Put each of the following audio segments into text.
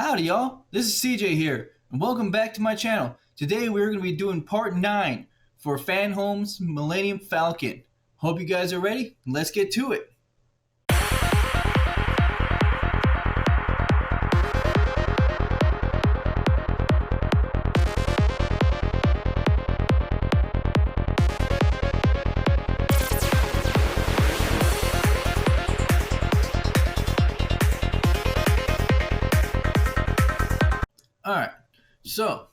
Howdy y'all, this is CJ here, and welcome back to my channel. Today we're going to be doing part 9 for Fanhome's Millennium Falcon. Hope you guys are ready, let's get to it. Alright, so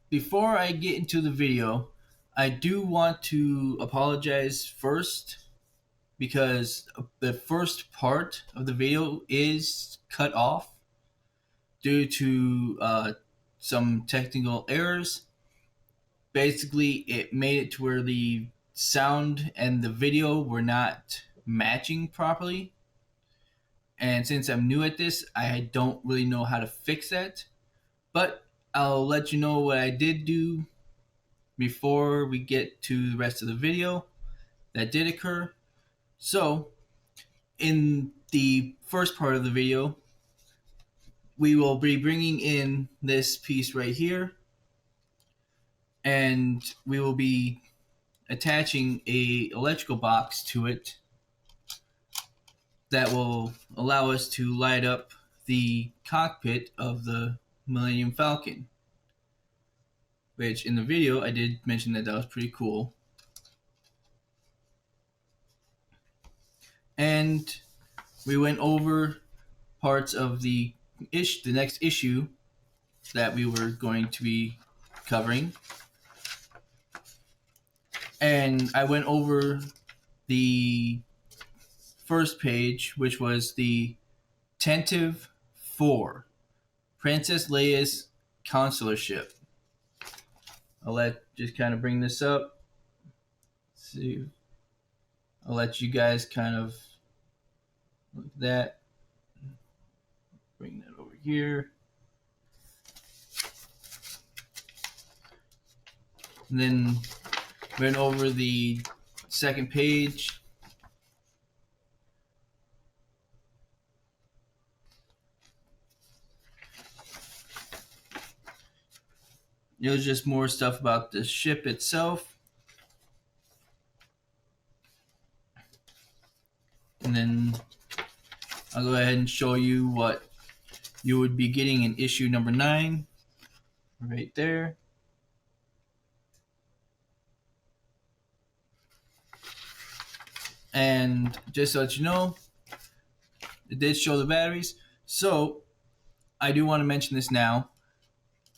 before I get into the video, I do want to apologize first because the first part of the video is cut off due to some technical errors. Basically, it made it to where the sound and the video were not matching properly. And since I'm new at this, I don't really know how to fix that. But I'll let you know what I did do before we get to the rest of the video that did occur. So, in the first part of the video, we will be bringing in this piece right here, and we will be attaching a electrical box to it that will allow us to light up the cockpit of the Millennium Falcon, which in the video I did mention that was pretty cool. And we went over parts of the next issue that we were going to be covering, and I went over the first page, which was the Tentive 4, Princess Leia's consularship. I'll just kind of bring this up. Let's see. I'll let you guys kind of look at that. Bring that over here. And then went over the second page. It was just more stuff about the ship itself. And then I'll go ahead and show you what you would be getting in issue number 9. Right there. And just to let you know, it did show the batteries. So I do want to mention this now.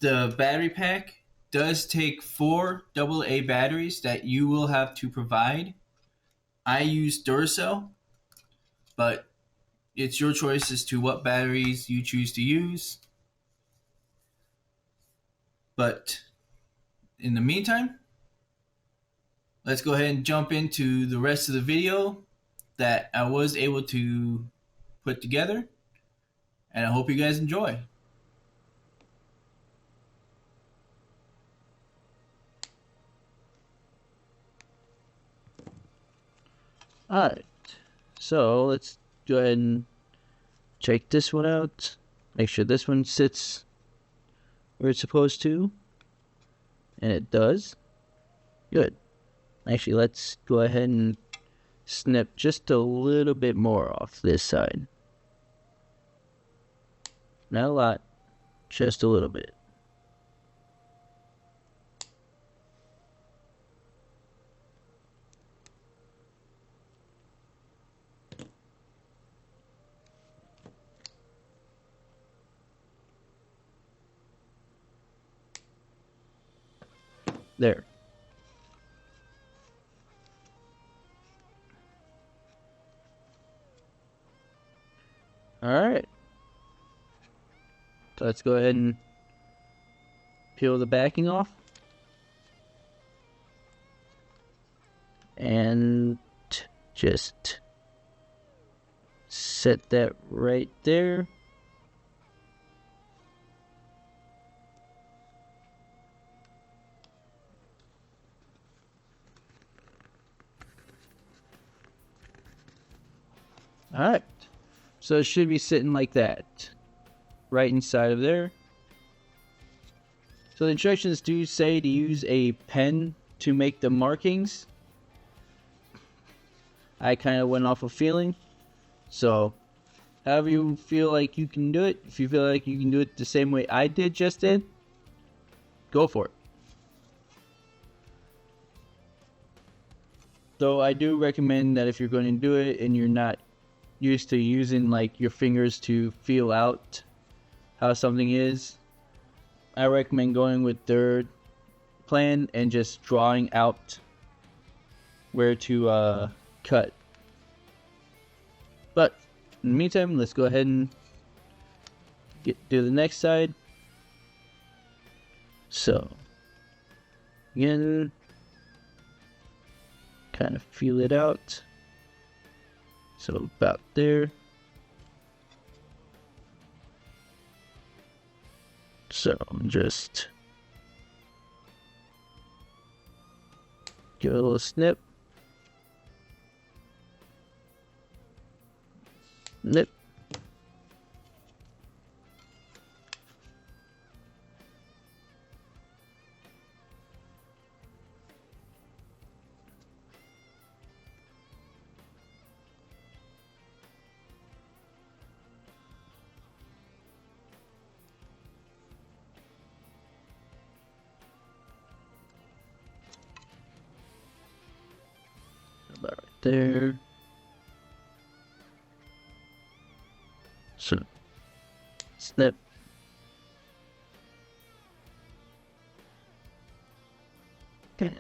The battery pack does take 4 AA batteries that you will have to provide. I use Duracell, but it's your choice as to what batteries you choose to use. But in the meantime, let's go ahead and jump into the rest of the video that I was able to put together, and I hope you guys enjoy. Alright, so let's go ahead and check this one out. Make sure this one sits where it's supposed to. And it does. Good. Actually, let's go ahead and snip just a little bit more off this side. Not a lot, just a little bit. There. Alright. So let's go ahead and peel the backing off. And just set that right there. Alright, so it should be sitting like that, right inside of there. So the instructions do say to use a pen to make the markings. I kind of went off of feeling. So however you feel like you can do it, if you feel like you can do it the same way I did just then, go for it. So I do recommend that if you're going to do it and you're not used to using like your fingers to feel out how something is, I recommend going with their plan and just drawing out where to cut. But in the meantime, let's go ahead and do the next side. So again, kind of feel it out. So about there. So just give it a little snip. Nip. About right there. So snip. Okay.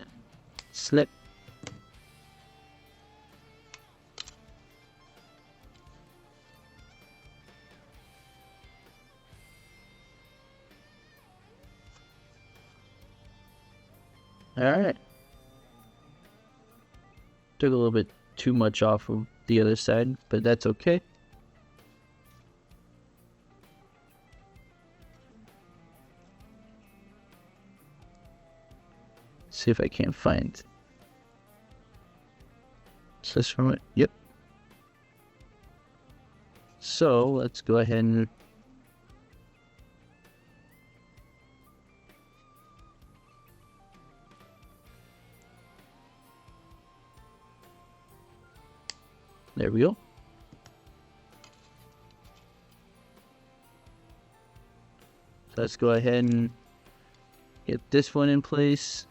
Snip. Alright. Took a little bit too much off of the other side, but that's okay. See if I can't find this from it. Yep. So let's go ahead and there we go. So let's go ahead and get this one in place.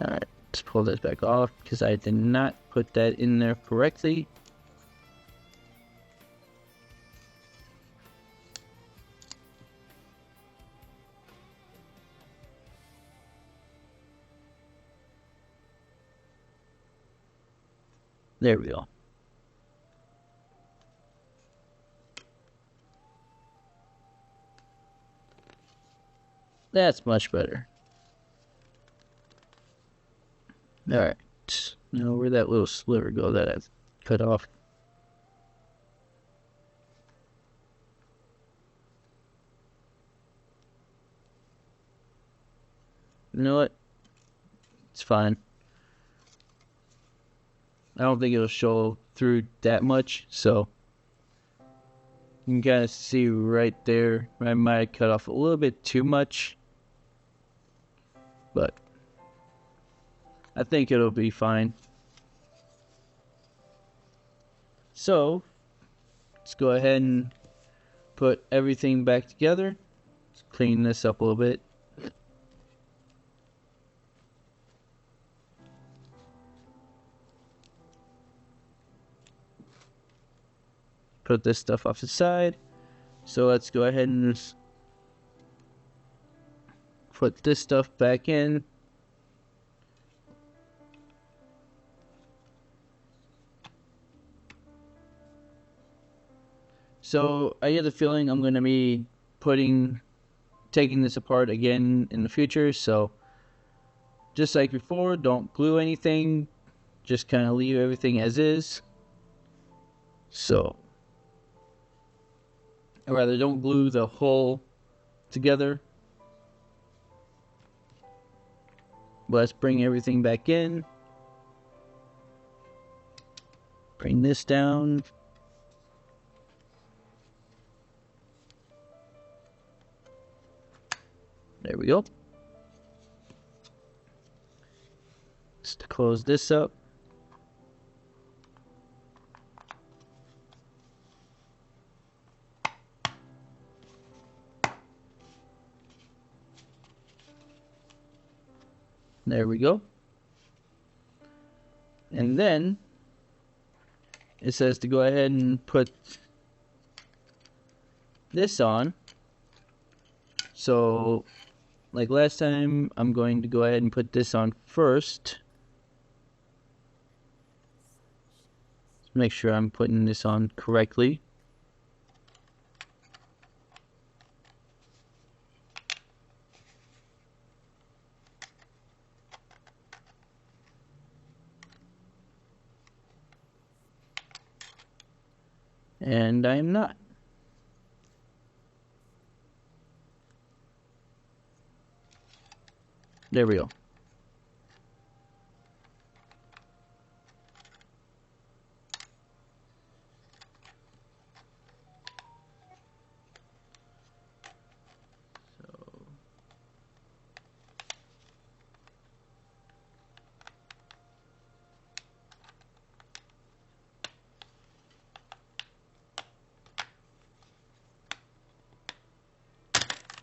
Alright, let's pull this back off because I did not put that in there correctly. There we go. That's much better. Alright. Now where'd that little sliver go that I've cut off? You know what? It's fine. I don't think it'll show through that much, so you can kind of see right there. I might have cut off a little bit too much, but I think it'll be fine. So let's go ahead and put everything back together. Let's clean this up a little bit. Put this stuff off the side. So let's go ahead and put this stuff back in. So I get the feeling I'm going to be taking this apart again in the future. So just like before, don't glue anything. Just kind of leave everything as is. So, or rather, don't glue the whole together. Let's bring everything back in. Bring this down. There we go. Just close this up. There we go. And then it says to go ahead and put this on. So, like last time, I'm going to go ahead and put this on first. Make sure I'm putting this on correctly. And I am not. There we go.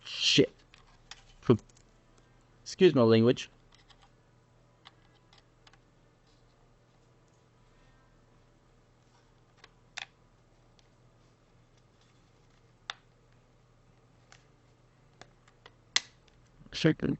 Shit. Excuse my language. Second.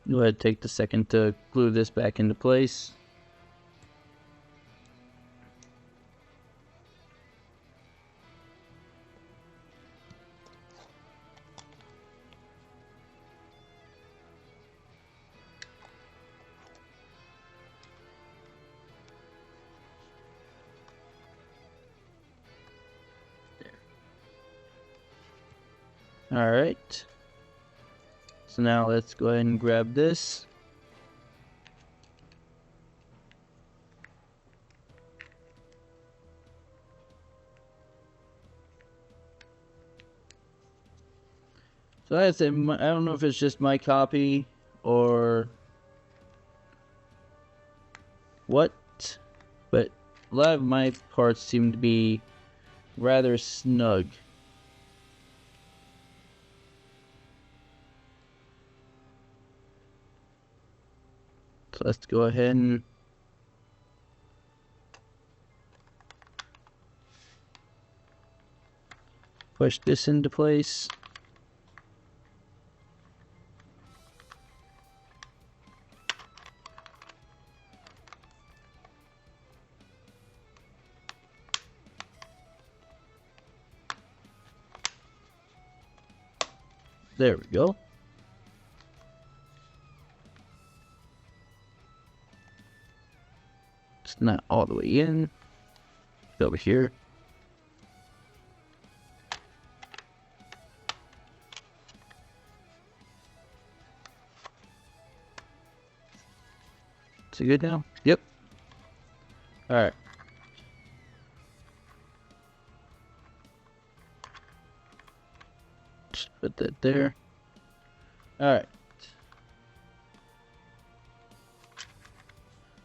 Go ahead, take the second to glue this back into place. All right. So now let's go ahead and grab this. So I say, I don't know if it's just my copy or what, but a lot of my parts seem to be rather snug. So let's go ahead and push this into place. There we go. It's not all the way in. It's over here. Is it good now? Yep. Alright. Just put that there. Alright.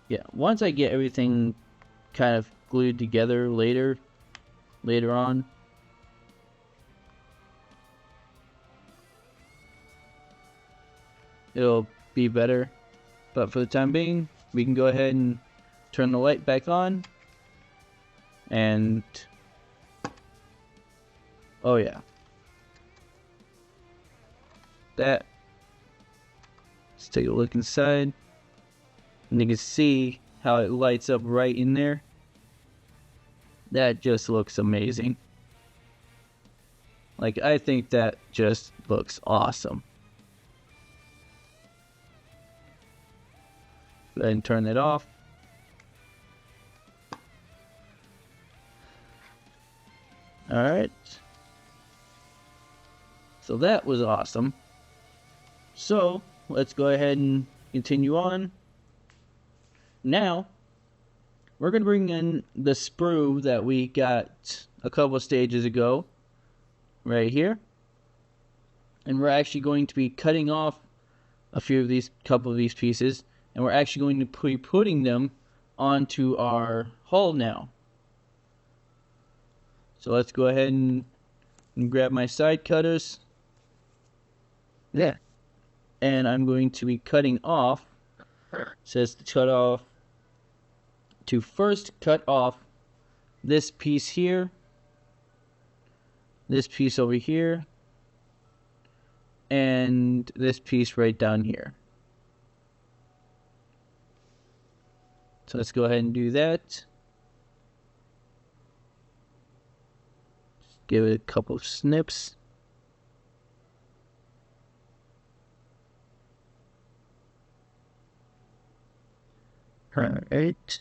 Yeah, once I get everything kind of glued together later on, it'll be better. But for the time being, we can go ahead and turn the light back on. And oh yeah, that. Let's take a look inside. And you can see how it lights up right in there. That just looks amazing. Like, I think that just looks awesome. Go ahead and turn it off. Alright. So that was awesome. So, let's go ahead and continue on. Now, we're going to bring in the sprue that we got a couple stages ago. Right here. And we're actually going to be cutting off a couple of these pieces. And we're actually going to be putting them onto our hull now. So let's go ahead and grab my side cutters. Yeah. And I'm going to be cutting off. It says to first cut off this piece here. This piece over here. And this piece right down here. So let's go ahead and do that. Just give it a couple of snips. Alright.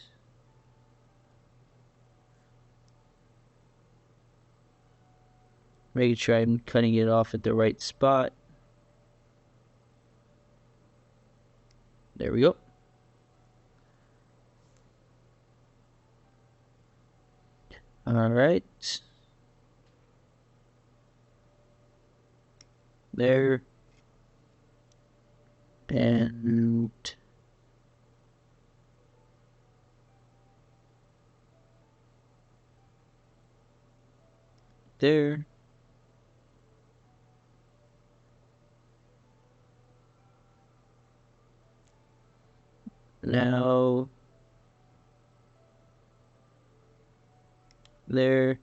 Making sure I'm cutting it off at the right spot. There we go. Alright. There. And there. Now there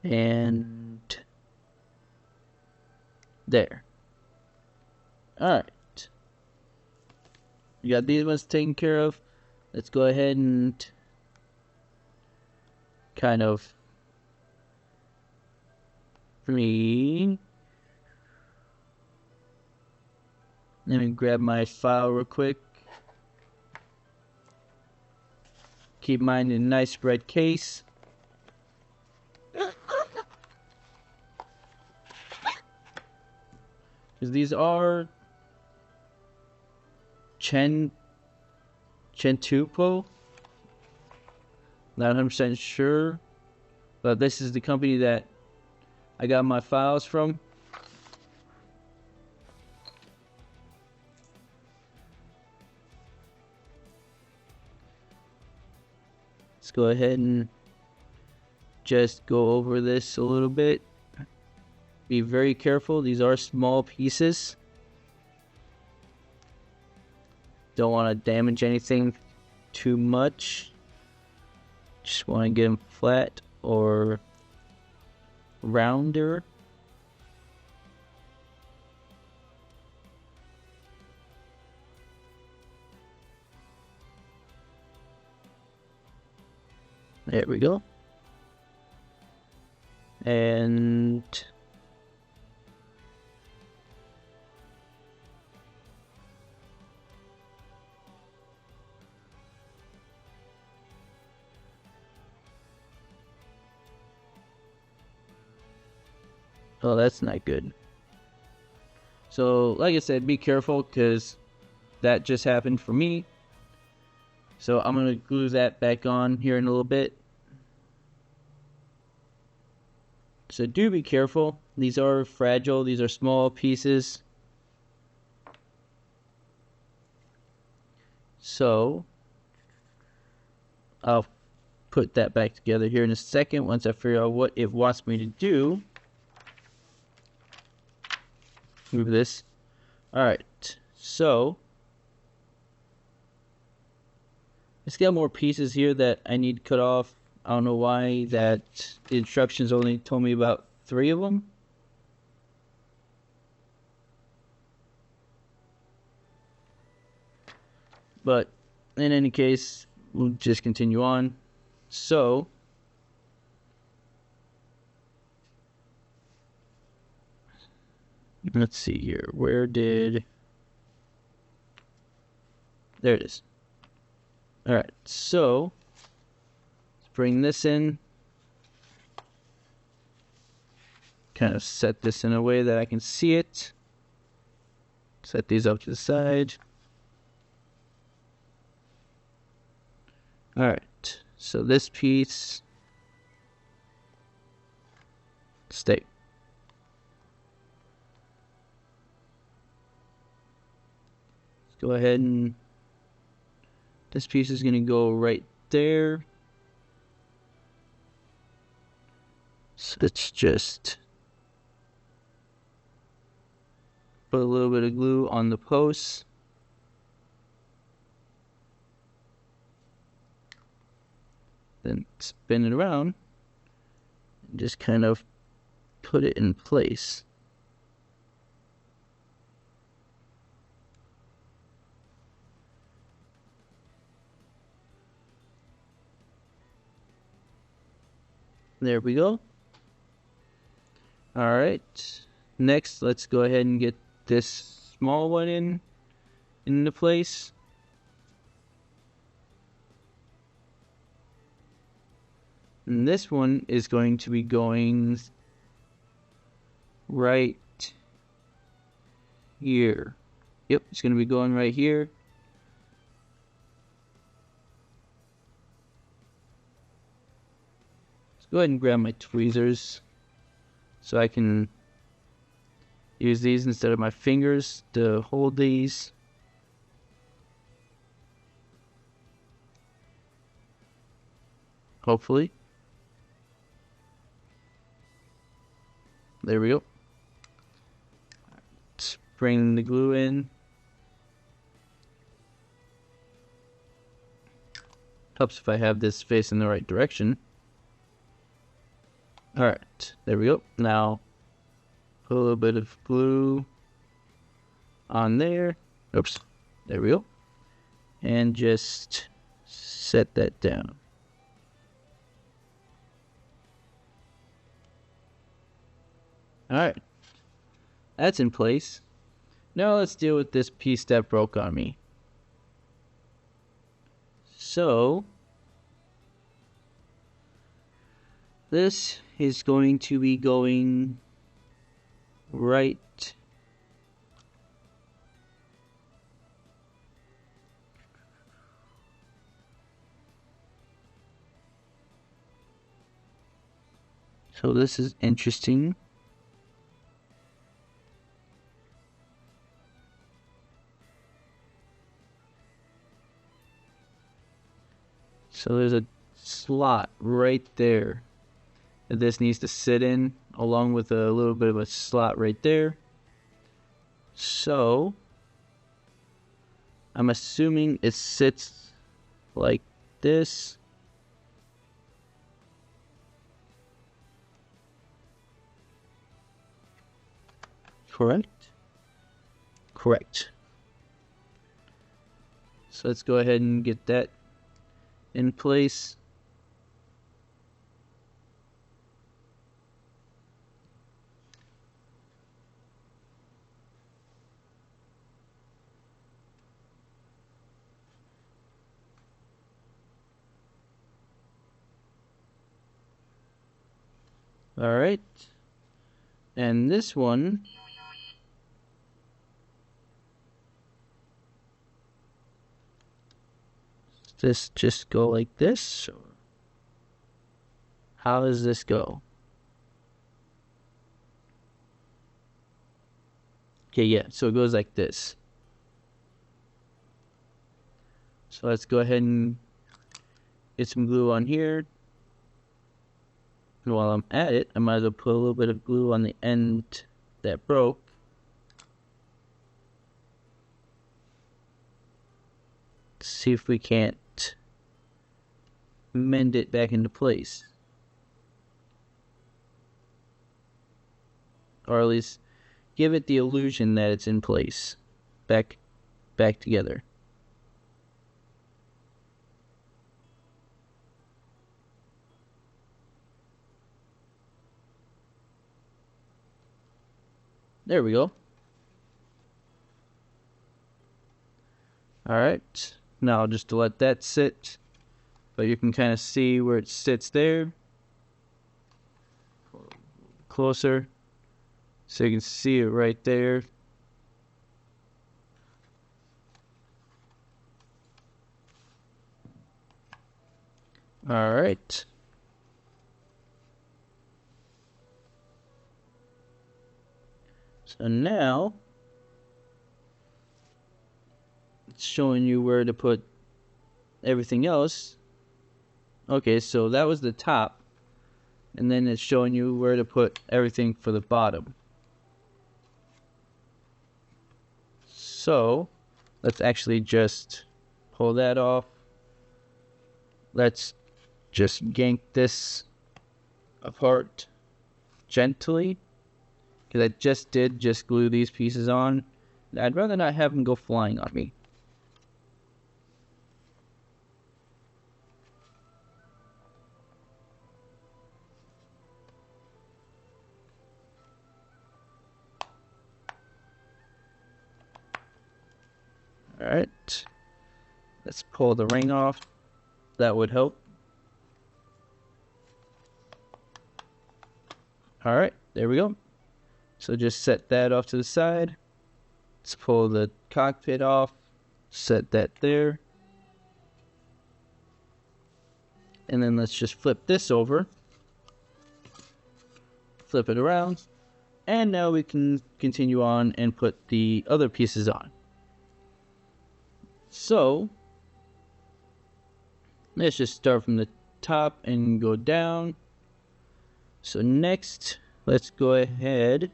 and there. Alright. We got these ones taken care of. Let's go ahead and kind of let me grab my file real quick. Keep mine in a nice red case. Because these are Centupo. Not 100% sure. But this is the company that I got my files from. Let's go ahead and just go over this a little bit. Be very careful. These are small pieces. Don't want to damage anything too much. Just want to get them flat or rounder. There we go. And oh, that's not good. So, like I said, be careful because that just happened for me. So I'm going to glue that back on here in a little bit. So do be careful. These are fragile. These are small pieces. So I'll put that back together here in a second once I figure out what it wants me to do. Move this. Alright. So It's got more pieces here that I need cut off. I don't know why that the instructions only told me about 3 of them. But in any case, we'll just continue on. So let's see here. There it is. All right, so let's bring this in. Kind of set this in a way that I can see it. Set these up to the side. All right, so this piece stay. Let's go ahead and this piece is going to go right there. So let's just put a little bit of glue on the posts. Then spin it around and just kind of put it in place. There we go. All right. Next, let's go ahead and get this small one into place. And this one is going to be going right here. Yep, it's going to be going right here. Let's go ahead and grab my tweezers so I can use these instead of my fingers to hold these. Hopefully. There we go. Let's bring the glue in. Helps if I have this facing the right direction. Alright, there we go. Now, put a little bit of glue on there. Oops, there we go. And just set that down. Alright, that's in place. Now let's deal with this piece that broke on me. So, this is going to be going right so this is interesting. So there's a slot right there that this needs to sit in, along with a little bit of a slot right there. So I'm assuming it sits like this. Correct? Correct. So let's go ahead and get that in place. All right. And this one, does this just go like this? Or how does this go? Okay, yeah, so it goes like this. So let's go ahead and get some glue on here. And while I'm at it, I might as well put a little bit of glue on the end that broke. See if we can't mend it back into place. Or at least give it the illusion that it's in place. Back together. There we go. Alright. Now just to let that sit. But you can kind of see where it sits there. Closer. So you can see it right there. Alright. So now it's showing you where to put everything else. Okay, so that was the top. And then it's showing you where to put everything for the bottom. So let's actually just pull that off. Let's just yank this apart gently. Because I just glue these pieces on. I'd rather not have them go flying on me. Alright. Let's pull the ring off. That would help. Alright, there we go. So just set that off to the side. Let's pull the cockpit off. Set that there. And then let's just flip this over. Flip it around. And now we can continue on and put the other pieces on. So let's just start from the top and go down. So next, let's go ahead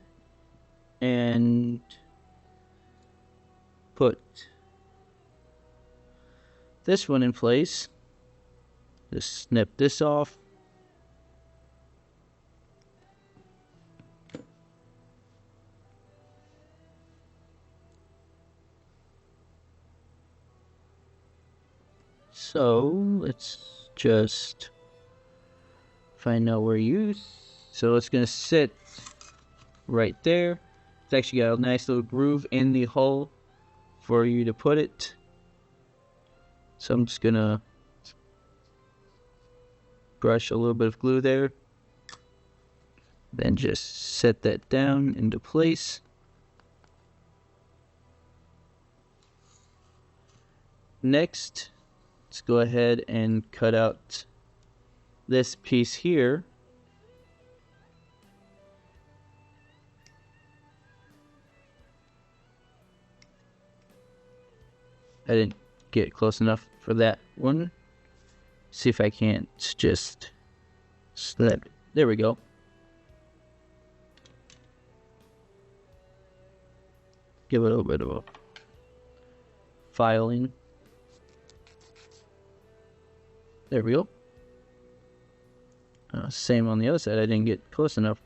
and put this one in place. Just snip this off. So let's just find out where you. So it's gonna sit right there. It's actually got a nice little groove in the hole for you to put it. So I'm just gonna brush a little bit of glue there. Then just set that down into place. Next, let's go ahead and cut out this piece here. I didn't get close enough for that one. See if I can't just snip it. There we go. Give it a little bit of a filing. There we go. Same on the other side. I didn't get close enough.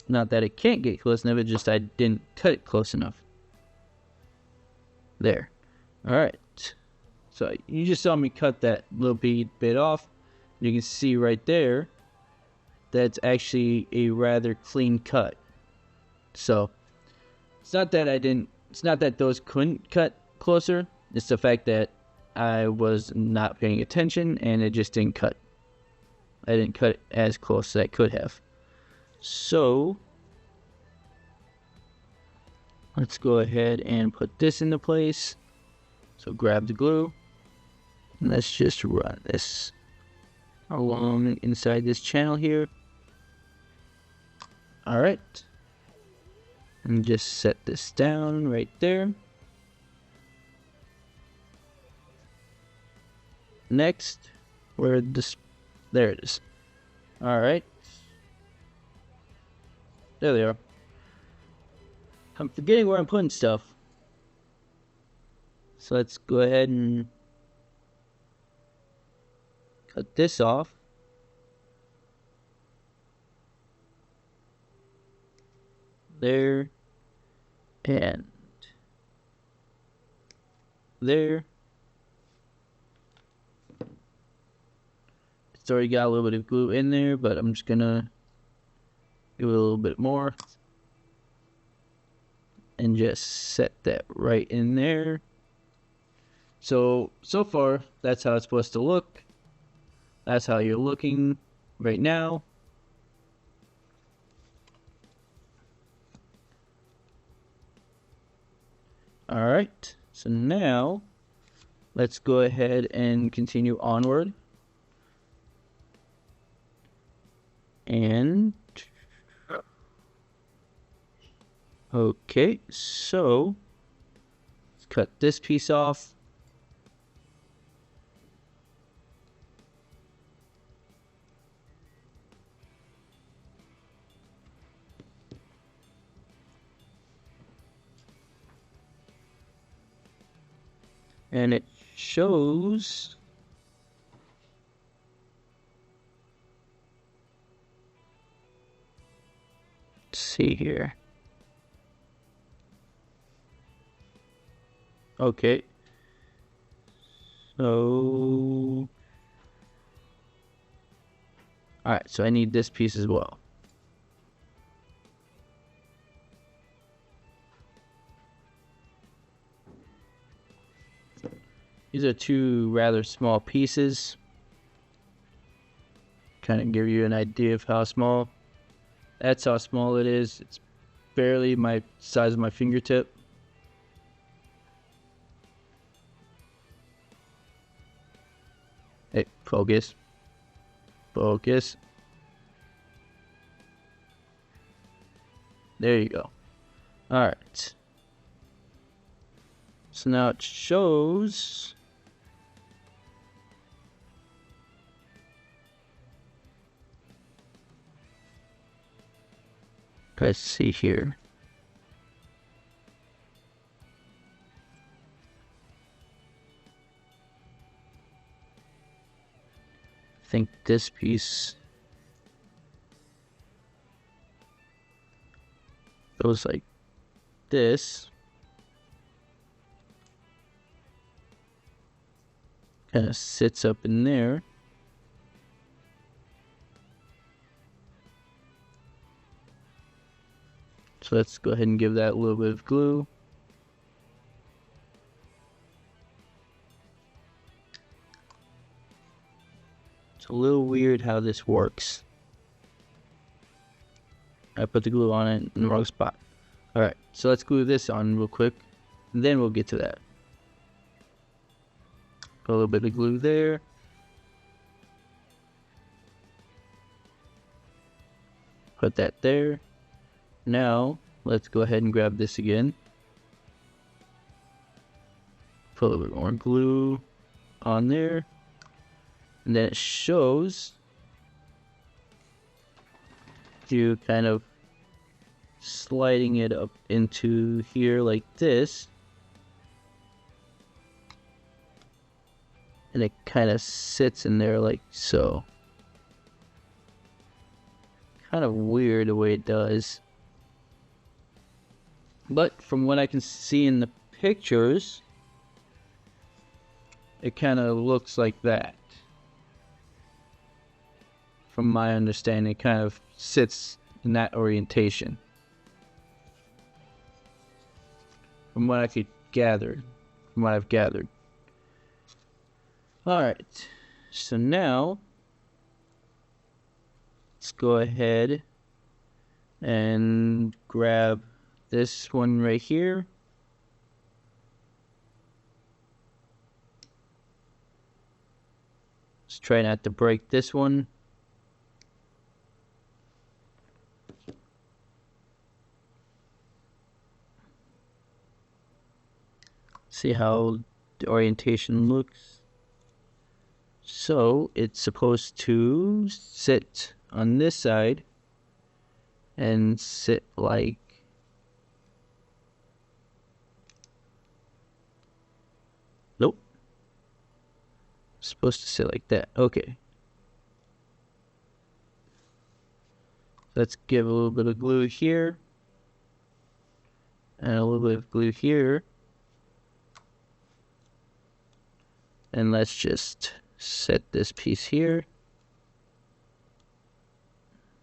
Not that it can't get close enough, it's just I didn't cut it close enough. There. Alright. So you just saw me cut that little bit off. You can see right there that's actually a rather clean cut. So it's not that those couldn't cut closer. It's the fact that I was not paying attention and it just didn't cut. I didn't cut it as close as I could have. So let's go ahead and put this into place. So grab the glue and let's just run this along inside this channel here. Alright. And just set this down right there. Next, there it is. Alright. There they are. I'm forgetting where I'm putting stuff. So let's go ahead and cut this off. There. And there. It's already got a little bit of glue in there, but I'm just gonna do a little bit more and just set that right in there. So far, that's how it's supposed to look. That's how you're looking right now. All right, so now let's go ahead and continue onward. And okay, so let's cut this piece off. And it shows let's see here. Okay. So alright, so I need this piece as well. These are two rather small pieces. Kind of give you an idea of how small. That's how small it is. It's barely my size of my fingertip. Hey, focus. Focus. There you go. Alright. So now it shows let's see here. I think this piece goes like this. Kind of sits up in there. So let's go ahead and give that a little bit of glue. It's a little weird how this works. I put the glue on it in the wrong spot. Alright, so let's glue this on real quick, and then we'll get to that. Put a little bit of glue there. Put that there. Now, let's go ahead and grab this again. Put a little bit more glue on there. And then it shows you kind of sliding it up into here like this. And it kind of sits in there like so. Kind of weird the way it does. But from what I can see in the pictures, it kind of looks like that. From my understanding, it kind of sits in that orientation. From what I could gather. From what I've gathered. Alright. So now, let's go ahead and grab this one right here. Let's try not to break this one. See how the orientation looks. So it's supposed to sit on this side and sit like supposed to sit like that. Okay. Let's give a little bit of glue here. And a little bit of glue here. And let's just set this piece here.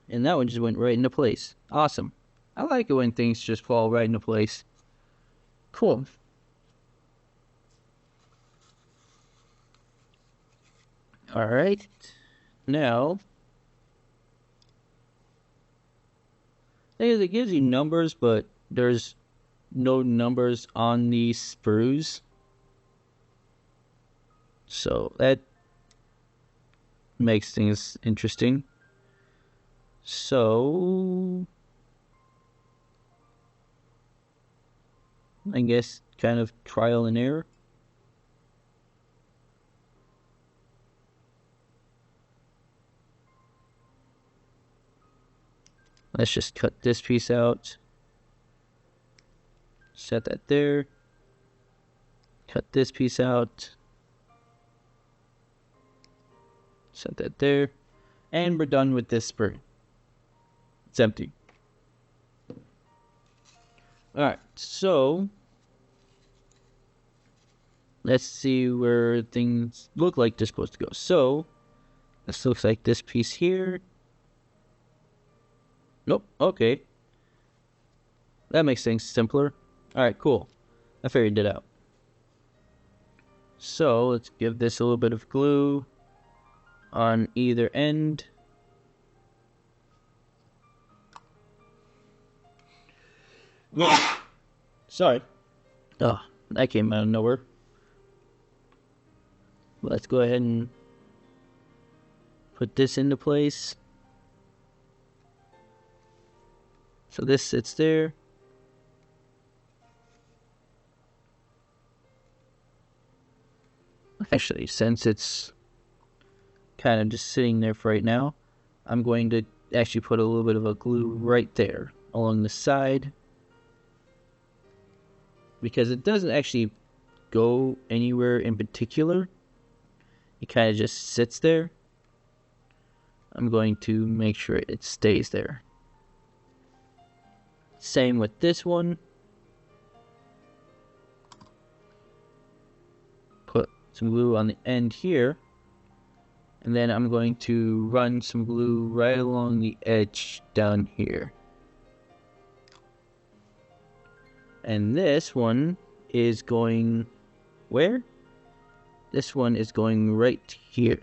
And that one just went right into place. Awesome. I like it when things just fall right into place. Cool. Alright. Now, it gives you numbers, but there's no numbers on these sprues. So that makes things interesting. So I guess kind of trial and error. Let's just cut this piece out. Set that there. Cut this piece out. Set that there. And we're done with this sprue. It's empty. Alright, so let's see where things look like they're supposed to go. So this looks like this piece here. Nope, okay. That makes things simpler. Alright, cool. I figured it out. So let's give this a little bit of glue on either end. Sorry. Oh, that came out of nowhere. Let's go ahead and put this into place. So this sits there. Actually, since it's kind of just sitting there for right now, I'm going to actually put a little bit of a glue right there along the side, because it doesn't actually go anywhere in particular. It kind of just sits there. I'm going to make sure it stays there. Same with this one. Put some glue on the end here. And then I'm going to run some glue right along the edge down here. And this one is going where? This one is going right here.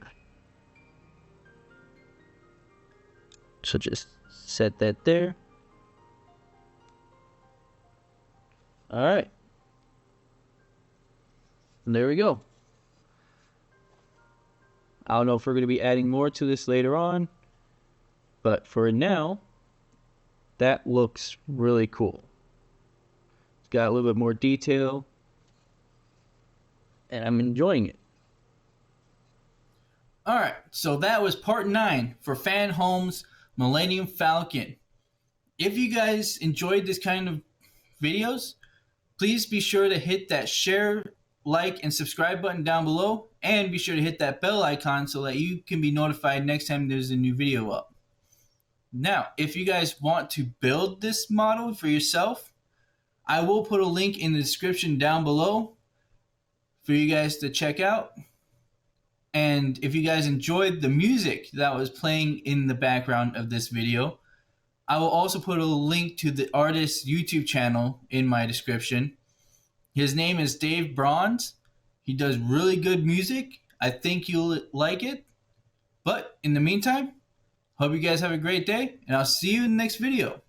So just set that there. Alright. And there we go. I don't know if we're going to be adding more to this later on, but for now, that looks really cool. It's got a little bit more detail, and I'm enjoying it. Alright, so that was part 9 for Fanhome's Millennium Falcon. If you guys enjoyed this kind of videos, please be sure to hit that share, like, and subscribe button down below, and be sure to hit that bell icon so that you can be notified next time there's a new video up. Now, if you guys want to build this model for yourself, I will put a link in the description down below for you guys to check out. And if you guys enjoyed the music that was playing in the background of this video, I will also put a link to the artist's YouTube channel in my description. His name is Dave Bronze. He does really good music. I think you'll like it. But in the meantime, hope you guys have a great day, and I'll see you in the next video.